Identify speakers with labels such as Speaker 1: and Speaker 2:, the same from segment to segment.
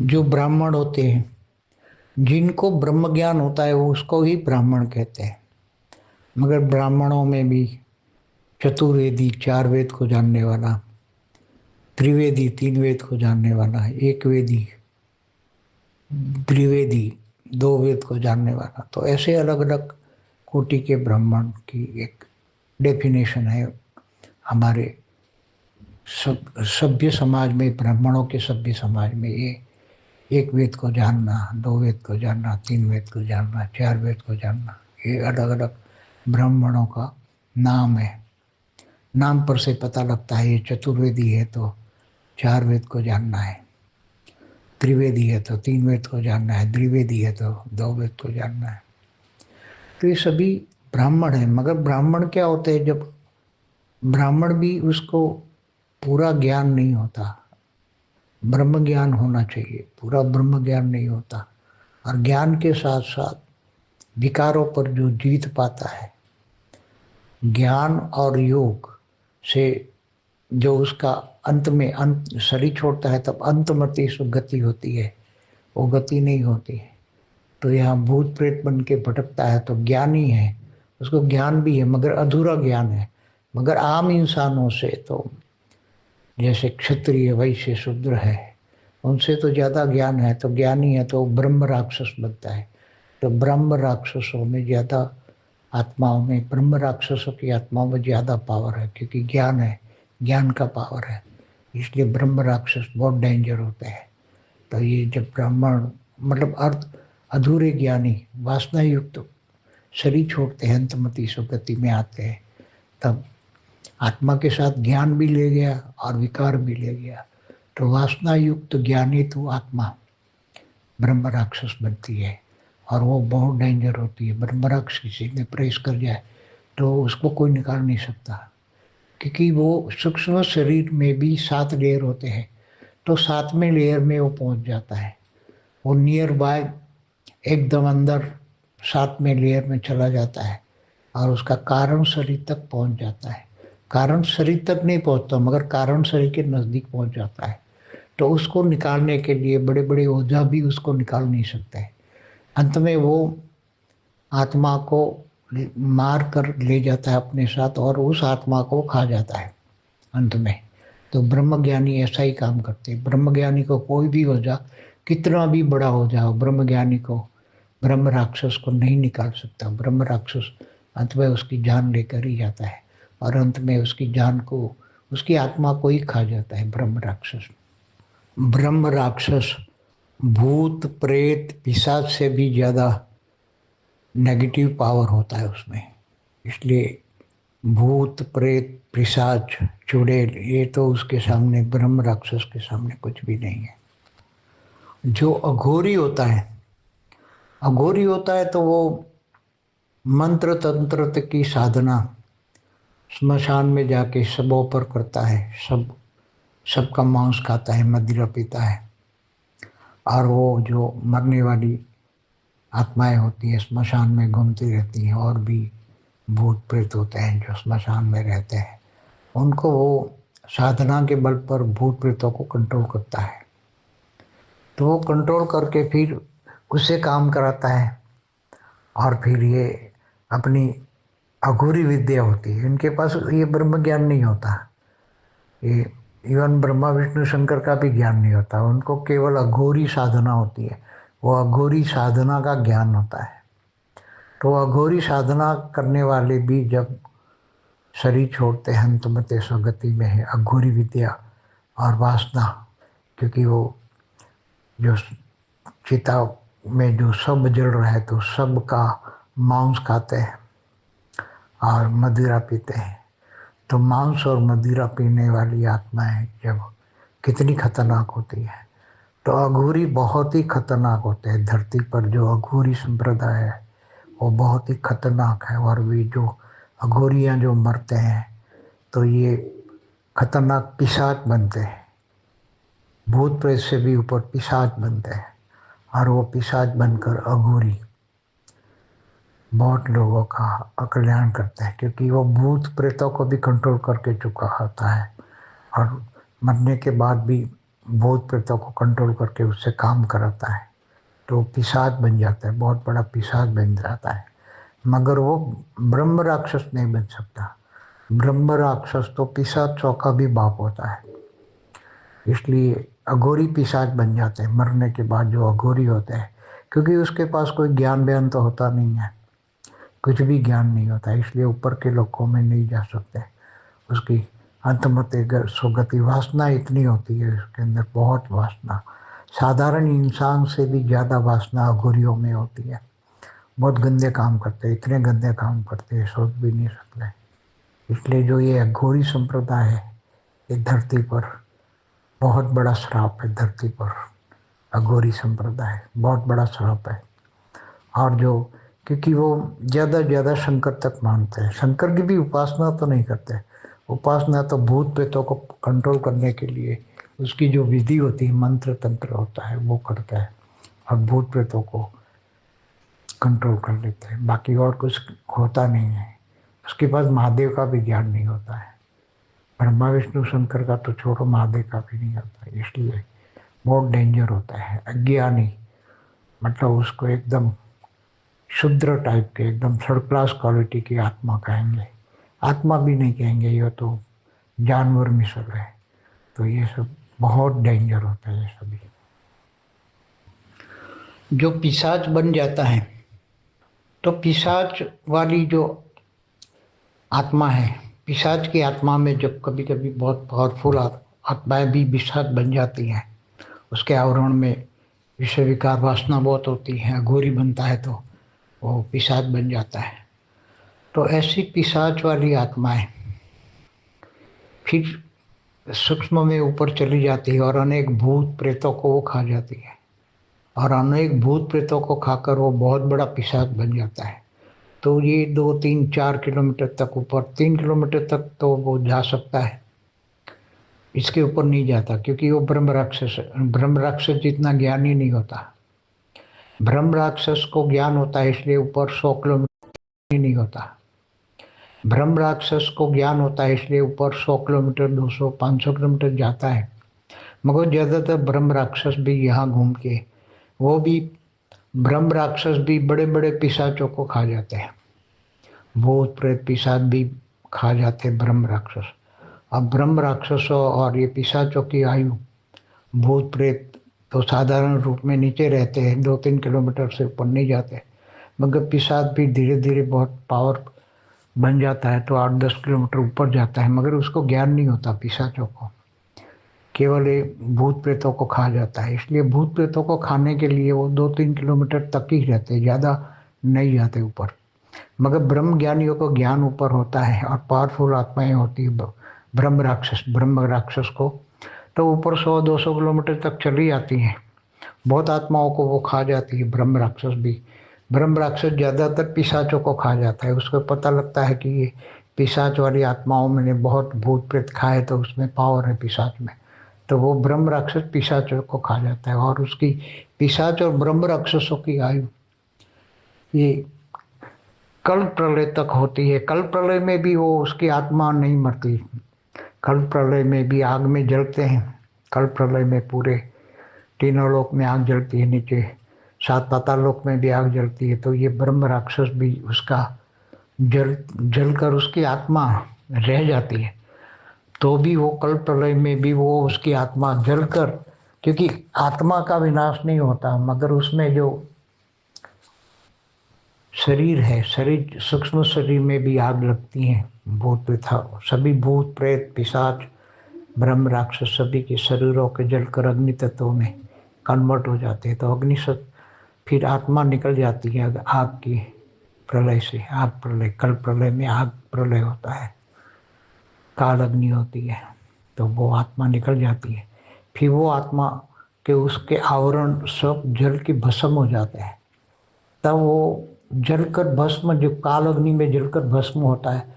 Speaker 1: जो ब्राह्मण होते हैं, जिनको ब्रह्म ज्ञान होता है वो उसको ही ब्राह्मण कहते हैं। मगर ब्राह्मणों में भी चतुर्वेदी, चार वेद को जानने वाला, त्रिवेदी, तीन वेद को जानने वाला, एक वेदी, त्रिवेदी, दो वेद को जानने वाला, तो ऐसे अलग अलग कोटि के ब्राह्मण की एक डेफिनेशन है हमारे सभ्य समाज में। ब्राह्मणों के सभ्य समाज में ये एक वेद को जानना, दो वेद को जानना, तीन वेद को जानना, चार वेद को जानना, ये अलग अलग ब्राह्मणों का नाम है। नाम पर से पता लगता है ये चतुर्वेदी है तो चार वेद को जानना है, त्रिवेदी है तो तीन वेद को जानना है, द्विवेदी है तो दो वेद को जानना है। तो ये सभी ब्राह्मण है। मगर ब्राह्मण क्या होते हैं, जब ब्राह्मण भी उसको पूरा ज्ञान नहीं होता, ब्रह्म ज्ञान होना चाहिए, पूरा ब्रह्म ज्ञान नहीं होता, और ज्ञान के साथ साथ विकारों पर जो जीत पाता है, ज्ञान और योग से जो उसका अंत में अंत शरीर छोड़ता है तब अंतमति सुगति होती है, वो गति नहीं होती है। तो यहाँ भूत प्रेत बन के भटकता है तो ज्ञानी है, उसको ज्ञान भी है मगर अधूरा ज्ञान है। मगर आम इंसानों से तो जैसे क्षत्रिय, वैश्य, शूद्र है, उनसे तो ज़्यादा ज्ञान है, तो ज्ञानी है तो ब्रह्म राक्षस बनता है। तो ब्रह्म राक्षसों में ज़्यादा आत्माओं में, ब्रह्म राक्षसों की आत्माओं में ज़्यादा पावर है, क्योंकि ज्ञान है, ज्ञान का पावर है, इसलिए ब्रह्म राक्षस बहुत डेंजर होते हैं। तो ये जब ब्राह्मण मतलब अर्थ अधूरे ज्ञानी वासना युक्त शरीर छोड़ते हैं, अंतमति सुगति में आते हैं, तब आत्मा के साथ ज्ञान भी ले गया और विकार भी ले गया, तो वासना युक्त ज्ञानी तो आत्मा ब्रह्म राक्षस बनती है, और वो बहुत डेंजर होती है। ब्रह्म राक्षस किसी में प्रवेश कर जाए तो उसको कोई निकाल नहीं सकता, क्योंकि वो सूक्ष्म शरीर में भी 7 लेयर होते हैं, तो 7वें लेयर में वो पहुंच जाता है, वो नियर बाय एकदम अंदर 7वें लेयर में चला जाता है, और उसका कारण शरीर तक पहुंच जाता है। कारण शरीर तक नहीं पहुंचता मगर कारण शरीर के नज़दीक पहुंच जाता है, तो उसको निकालने के लिए बड़े बड़े ओझा भी उसको निकाल नहीं सकते। अंत में वो आत्मा को मार कर ले जाता है अपने साथ, और उस आत्मा को खा जाता है अंत में। तो ब्रह्मज्ञानी ऐसा ही काम करते हैं। ब्रह्मज्ञानी को कोई भी हो जा, कितना भी बड़ा हो जाओ, ब्रह्मज्ञानी को ब्रह्म राक्षस को नहीं निकाल सकता। ब्रह्म राक्षस अंत में उसकी जान लेकर ही जाता है, और अंत में उसकी जान को, उसकी आत्मा को ही खा जाता है ब्रह्म राक्षस। ब्रह्म राक्षस भूत प्रेत पिशाच से भी ज़्यादा नेगेटिव पावर होता है उसमें, इसलिए भूत प्रेत पिशाच चुड़ैल ये तो उसके सामने, ब्रह्म राक्षस के सामने कुछ भी नहीं है। जो अघोरी होता है, अघोरी होता है तो वो मंत्र तंत्र की साधना स्मशान में जाके सबों पर करता है, सबका मांस खाता है, मदिरा पीता है, और वो जो मरने वाली आत्माएं होती है स्मशान में घूमती रहती हैं, और भी भूत प्रेत होते हैं जो स्मशान में रहते हैं, उनको वो साधना के बल पर भूत प्रेतों को कंट्रोल करता है। तो वो कंट्रोल करके फिर उससे काम कराता है, और फिर ये अपनी अघोरी विद्या होती है, इनके पास ये ब्रह्म ज्ञान नहीं होता, ये इवन ब्रह्मा विष्णु शंकर का भी ज्ञान नहीं होता, उनको केवल अघोरी साधना होती है, वो अघोरी साधना का ज्ञान होता है। तो अघोरी साधना करने वाले भी जब शरीर छोड़ते हैं, अंतमते स्वगति में है अघोरी विद्या और वासना, क्योंकि वो जो चिता में जो सब जल रहा है तो सबका मांस खाते हैं और मदिरा पीते हैं। तो मांस और मदिरा पीने वाली आत्माएं जब कितनी खतरनाक होती है, तो अघोरी बहुत ही खतरनाक होते हैं। धरती पर जो अघोरी संप्रदाय है वो बहुत ही खतरनाक है, और भी जो अघोरियाँ जो मरते हैं तो ये खतरनाक पिशाच बनते हैं, भूत प्रेत से भी ऊपर पिशाच बनते हैं, और वो पिशाच बनकर अघोरी बहुत लोगों का अकल्याण करता है, क्योंकि वो भूत प्रेतों को भी कंट्रोल करके चुका होता है, और मरने के बाद भी भूत प्रेतों को कंट्रोल करके उससे काम कराता है, तो पिशाच बन जाता है, बहुत बड़ा पिशाच बन जाता है। मगर वो ब्रह्म राक्षस नहीं बन सकता। ब्रह्म राक्षस तो पिशाचों का भी बाप होता है, इसलिए अघोरी पिशाच बन जाते हैं मरने के बाद, जो अघोरी होते हैं, क्योंकि उसके पास कोई ज्ञान बयान तो होता नहीं है, कुछ भी ज्ञान नहीं होता, इसलिए ऊपर के लोकों में नहीं जा सकते। उसकी अंतमते सुगति वासना इतनी होती है उसके अंदर, बहुत वासना, साधारण इंसान से भी ज़्यादा वासना अघोरियों में होती है। बहुत गंदे काम करते हैं, इतने गंदे काम करते हैं सोच भी नहीं सकते। इसलिए जो ये अघोरी संप्रदाय है, ये धरती पर बहुत बड़ा श्राप है। धरती पर अघोरी संप्रदाय बहुत बड़ा श्राप है। और जो, क्योंकि वो ज़्यादा शंकर तक मानते हैं, शंकर की भी उपासना तो नहीं करते, उपासना तो भूत प्रेतों को कंट्रोल करने के लिए उसकी जो विधि होती है, मंत्र तंत्र होता है, वो करता है और भूत प्रेतों को कंट्रोल कर लेते हैं। बाकी और कुछ होता नहीं है। उसके पास महादेव का भी ज्ञान नहीं होता है, ब्रह्मा विष्णु शंकर का तो छोड़ो, महादेव का भी नहीं होता है। इसलिए बहुत डेंजर होता है। अज्ञानी मतलब उसको एकदम शुद्र टाइप के, एकदम थर्ड क्लास क्वालिटी की आत्मा कहेंगे, आत्मा भी नहीं कहेंगे, ये तो जानवर में सब है। तो ये सब बहुत डेंजर होता है। ये सभी जो पिशाच बन जाता है, तो पिशाच वाली जो आत्मा है, पिशाच की आत्मा में जब कभी कभी बहुत पावरफुल आत्माएं भी पिशाच बन जाती हैं, उसके आवरण में विषय विकार वासना बहुत होती है, अघोरी बनता है, तो वो पिशाच बन जाता है। तो ऐसी पिशाच वाली आत्माएं फिर सूक्ष्म में ऊपर चली जाती है और अनेक भूत प्रेतों को वो खा जाती है, और अनेक भूत प्रेतों को खाकर वो बहुत बड़ा पिशाच बन जाता है। तो ये 2 3 4 किलोमीटर तक ऊपर, 3 किलोमीटर तक तो वो जा सकता है, इसके ऊपर नहीं जाता, क्योंकि वो ब्रह्म राक्षस है। ब्रह्म राक्षस जितना ज्ञानी नहीं होता। ब्रह्म राक्षस को ज्ञान होता है, इसलिए ऊपर 100 किलोमीटर नहीं होता। ब्रह्म राक्षस को ज्ञान होता है, इसलिए ऊपर 100 किलोमीटर, 200 500 किलोमीटर जाता है। मगर ज़्यादातर ब्रह्म राक्षस भी यहाँ घूम के, वो भी ब्रह्म राक्षस भी बड़े बड़े पिशाचों को खा जाते हैं। भूत प्रेत पिशाच भी खा जाते हैं ब्रह्म राक्षस। अब ब्रह्म राक्षसों और ये पिशाचों की आयु, भूत प्रेत तो साधारण रूप में नीचे रहते हैं, 2 3 किलोमीटर से ऊपर नहीं जाते, मगर पिशाच भी धीरे धीरे बहुत पावर बन जाता है, तो 8 10 किलोमीटर ऊपर जाता है, मगर उसको ज्ञान नहीं होता पिशाचों को, केवल एक भूत प्रेतों को खा जाता है। इसलिए भूत प्रेतों को खाने के लिए वो 2 3 किलोमीटर तक ही रहते, ज़्यादा नहीं जाते ऊपर। मगर ब्रह्म ज्ञानियों को ज्ञान ऊपर होता है और पावरफुल आत्माएं होती है ब्रह्म राक्षस को, तो ऊपर 100 200 किलोमीटर तक चली जाती हैं। बहुत आत्माओं को वो खा जाती है ब्रह्म राक्षस भी। ब्रह्म राक्षस ज़्यादातर पिशाचों को खा जाता है। उसको पता लगता है कि ये पिशाच वाली आत्माओं में बहुत भूत प्रेत खाए, तो उसमें पावर है पिशाच में, तो वो ब्रह्म राक्षस पिशाचों को खा जाता है। और उसकी पिशाच और ब्रह्म राक्षसों की आयु ये कल प्रलय तक होती है। कल प्रलय में भी वो, उसकी आत्मा नहीं मरती। कल प्रलय में भी आग में जलते हैं। कल प्रलय में पूरे तीनों लोक में आग जलती है, नीचे 7 पाताल लोक में भी आग जलती है। तो ये ब्रह्म राक्षस भी उसका जलकर उसकी आत्मा रह जाती है, तो भी वो कल प्रलय में भी वो उसकी आत्मा जलकर, क्योंकि आत्मा का विनाश नहीं होता, मगर उसमें जो शरीर है, शरीर सूक्ष्म शरीर में भी आग लगती है। भूत प्रेत सभी, भूत प्रेत पिशाच ब्रह्म राक्षस सभी के शरीरों के जलकर अग्नि तत्वों में कन्वर्ट हो जाते हैं। तो अग्नि से फिर आत्मा निकल जाती है आग की प्रलय से। आग प्रलय, कल प्रलय में आग प्रलय होता है, काल अग्नि होती है, तो वो आत्मा निकल जाती है। फिर वो आत्मा के उसके आवरण सब जल के भस्म हो जाते हैं। तब वो जलकर भस्म, जो काल अग्नि में जलकर भस्म होता है,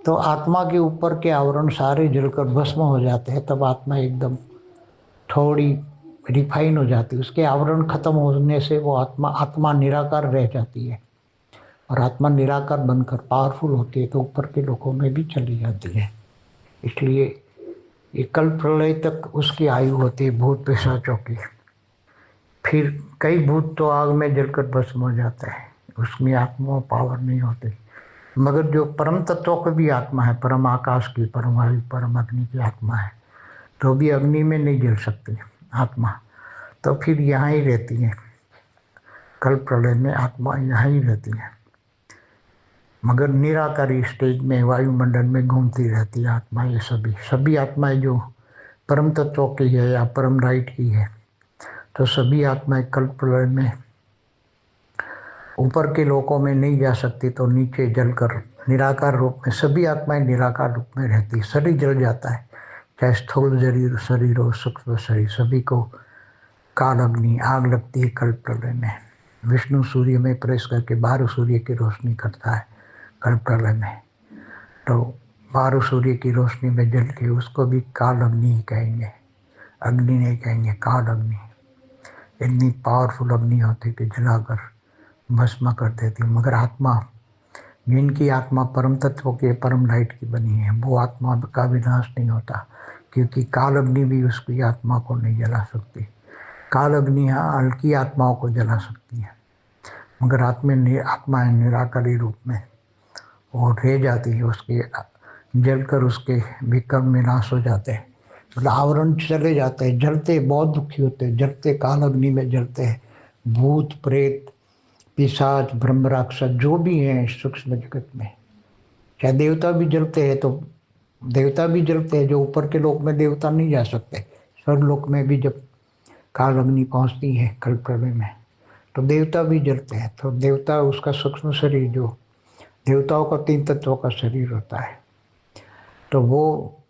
Speaker 1: तो आत्मा के ऊपर के आवरण सारे जलकर भस्म हो जाते हैं। तब आत्मा एकदम थोड़ी रिफाइन हो जाती है। उसके आवरण खत्म होने से वो आत्मा निराकार रह जाती है, और आत्मा निराकार बनकर पावरफुल होती है, तो ऊपर के लोकों में भी चली जाती है। इसलिए ये कल प्रलय तक उसकी आयु होती है भूत पिशाचों की। फिर कई भूत तो आग में जलकर भस्म हो जाते हैं, उसमें आत्मा पावर नहीं होती। मगर जो परम तत्वों की भी आत्मा है, परम आकाश की, परम वायु, परम अग्नि की आत्मा है, तो भी अग्नि में नहीं जल सकती आत्मा, तो फिर यहाँ ही रहती है। कल प्रलय में आत्मा यहाँ ही रहती है, मगर निराकारी स्टेज में वायुमंडल में घूमती रहती है आत्मा। ये सभी आत्माएं जो परम तत्वों की है या परम राइट की है, तो सभी आत्माएं कल प्रलय में ऊपर के लोकों में नहीं जा सकती, तो नीचे जलकर निराकार रूप में सभी आत्माएं निराकार रूप में रहती। शरीर जल जाता है, चाहे स्थूल शरीर हो, सूक्ष्म शरीर, सभी को काल अग्नि आग लगती है कल प्रलय में। विष्णु सूर्य में प्रवेश करके 12 सूर्य की रोशनी करता है कल प्रलय में, तो 12 सूर्य की रोशनी में जल के उसको भी काल अग्नि ही कहेंगे, अग्नि नहीं कहेंगे, काल अग्नि। इतनी पावरफुल अग्नि होती कि जलाकर भस्म कर देती। मगर आत्मा, जिनकी आत्मा परम तत्व के परम लाइट की बनी है, वो आत्मा का विनाश नहीं होता, क्योंकि काल अग्नि भी उसकी आत्मा को नहीं जला सकती। काल अग्नि हल्की आत्माओं को जला सकती है, मगर आत्माएं निराकारी रूप में वो रह जाती है, उसके जलकर उसके विक्रम में नाश हो जाते हैं, मतलब आवरण चले जाते हैं, जलते बहुत दुखी होते हैं, जलते काल अग्नि में जलते हैं। भूत प्रेत पिशाच ब्रह्म राक्षस जो भी हैं सूक्ष्म जगत में, चाहे देवता भी जलते हैं, तो देवता भी जलते हैं, जो ऊपर के लोक में देवता नहीं जा सकते। स्वर्गलोक में भी जब काल अग्नि पहुँचती है कल प्रलय में, तो देवता भी जलते हैं। तो देवता उसका सूक्ष्म शरीर, जो देवताओं का 3 तत्वों का शरीर होता है, तो वो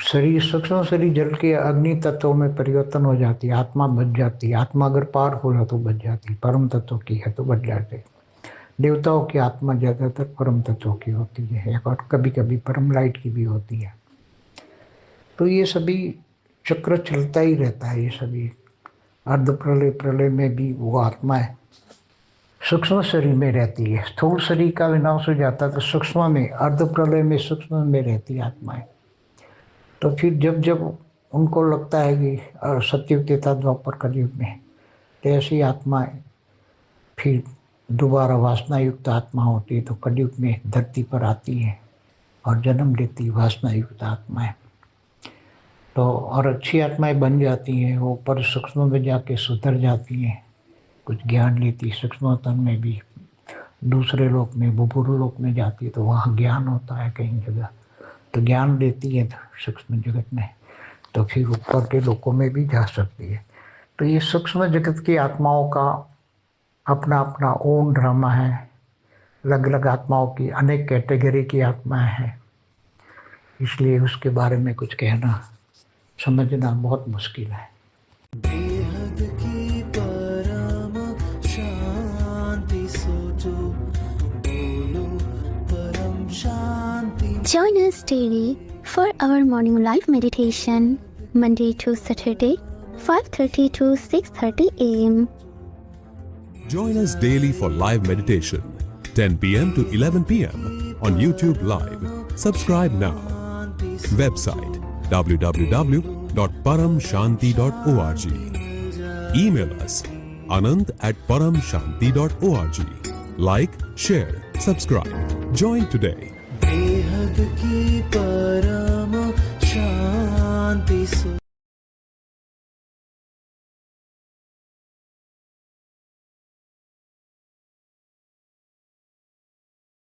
Speaker 1: शरीर सूक्ष्म शरीर जल के अग्नि तत्वों में परिवर्तन हो जाती है, आत्मा बच जाती है। आत्मा अगर पावरफुल है तो बच जाती है, परम तत्व की है तो बच जाती है। देवताओं की आत्मा ज़्यादातर परम तत्वों की होती है, और कभी कभी परम लाइट की भी होती है। तो ये सभी चक्र चलता ही रहता है। ये सभी अर्ध प्रलय प्रलय में भी वो आत्माएं सूक्ष्म शरीर में रहती है। स्थूल शरीर का विनाश हो जाता है तो सूक्ष्म में, अर्ध प्रलय में सूक्ष्म में रहती है आत्माएं। तो फिर जब जब उनको लगता है कि सतयुग तथा द्वापर कलयुग में, तो ऐसी आत्माएं फिर दोबारा वासना युक्त आत्मा होती है, तो कलयुग में धरती पर आती है और जन्म लेती वासना युक्त आत्माएं। तो और अच्छी आत्माएं बन जाती हैं, वो पर सूक्ष्म में जाके सुधर जाती हैं, कुछ ज्ञान लेती, सूक्ष्मतम में भी दूसरे लोक में, बुभुर लोक में जाती है, तो वहाँ ज्ञान होता है कई जगह, तो ज्ञान लेती है सूक्ष्म जगत में, तो फिर ऊपर के लोकों में भी जा सकती है। तो ये सूक्ष्म जगत की आत्माओं का अपना अपना ओन ड्रामा है। अलग अलग आत्माओं की अनेक कैटेगरी की आत्माएं हैं, इसलिए उसके बारे में कुछ कहना समझना बहुत मुश्किल है।
Speaker 2: बेहद की परम शांति सोचो, बोलो परम शांति।
Speaker 3: Join us daily for our morning live meditation, Monday to Saturday, 5:30 to 6:30 a.m.
Speaker 4: Join us daily for live meditation, 10 p.m. to 11 p.m. on YouTube Live. Subscribe now. Website www.paramshanti.org. Email us anant@paramshanti.org. Like, share, subscribe. Join today.
Speaker 2: बेहद की परम शांति।